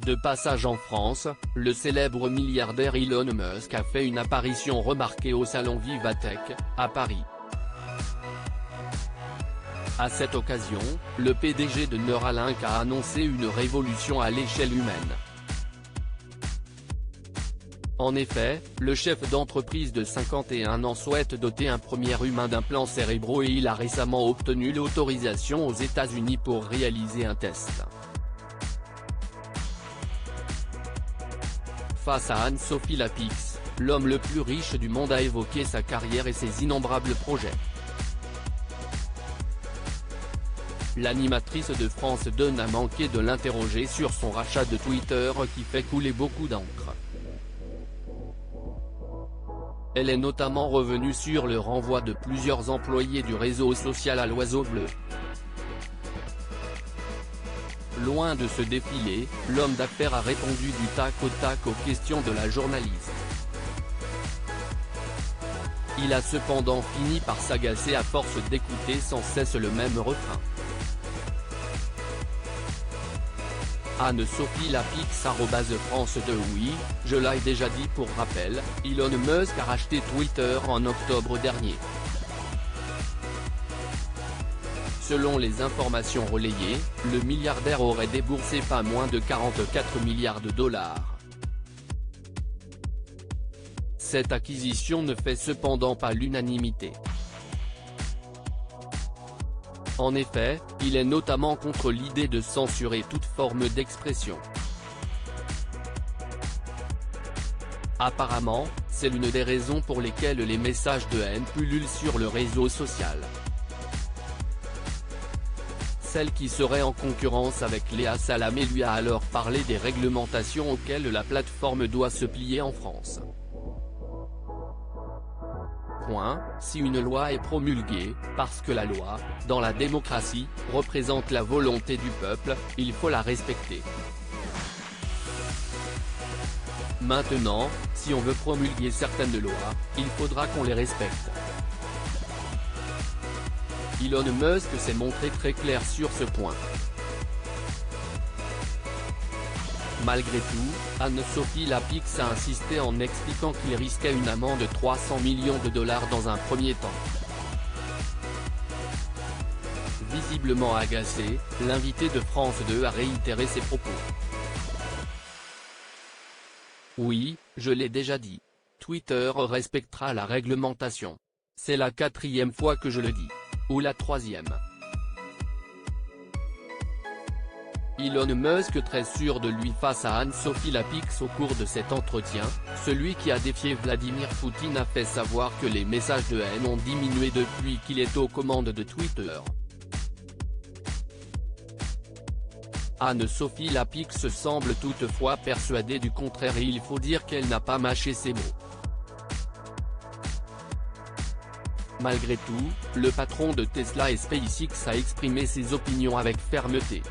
De passage en France, le célèbre milliardaire Elon Musk a fait une apparition remarquée au salon Vivatech, à Paris. À cette occasion, le PDG de Neuralink a annoncé une révolution à l'échelle humaine. En effet, le chef d'entreprise de 51 ans souhaite doter un premier humain d'implants cérébraux et il a récemment obtenu l'autorisation aux États-Unis pour réaliser un test. Face à Anne-Sophie Lapix, l'homme le plus riche du monde a évoqué sa carrière et ses innombrables projets. L'animatrice de France 2 n'a manqué de l'interroger sur son rachat de Twitter qui fait couler beaucoup d'encre. Elle est notamment revenue sur le renvoi de plusieurs employés du réseau social à l'Oiseau Bleu. Loin de se défiler, l'homme d'affaires a répondu du tac au tac aux questions de la journaliste. Il a cependant fini par s'agacer à force d'écouter sans cesse le même refrain. Anne-Sophie Lapix @France 2 Oui, je l'ai déjà dit. Pour rappel, Elon Musk a racheté Twitter en octobre dernier. Selon les informations relayées, le milliardaire aurait déboursé pas moins de 44 milliards de dollars. Cette acquisition ne fait cependant pas l'unanimité. En effet, il est notamment contre l'idée de censurer toute forme d'expression. Apparemment, c'est l'une des raisons pour lesquelles les messages de haine pullulent sur le réseau social. Celle qui serait en concurrence avec Léa Salamé lui a alors parlé des réglementations auxquelles la plateforme doit se plier en France. Si une loi est promulguée, parce que la loi, dans la démocratie, représente la volonté du peuple, il faut la respecter. Maintenant, si on veut promulguer certaines lois, il faudra qu'on les respecte. Elon Musk s'est montré très clair sur ce point. Malgré tout, Anne-Sophie Lapix a insisté en expliquant qu'il risquait une amende de 300 millions de dollars dans un premier temps. Visiblement agacé, l'invité de France 2 a réitéré ses propos. Oui, je l'ai déjà dit. Twitter respectera la réglementation. C'est la 4e fois que je le dis. Ou la 3e. Elon Musk très sûr de lui face à Anne-Sophie Lapix au cours de cet entretien, celui qui a défié Vladimir Poutine a fait savoir que les messages de haine ont diminué depuis qu'il est aux commandes de Twitter. Anne-Sophie Lapix semble toutefois persuadée du contraire et il faut dire qu'elle n'a pas mâché ses mots. Malgré tout, le patron de Tesla et SpaceX a exprimé ses opinions avec fermeté.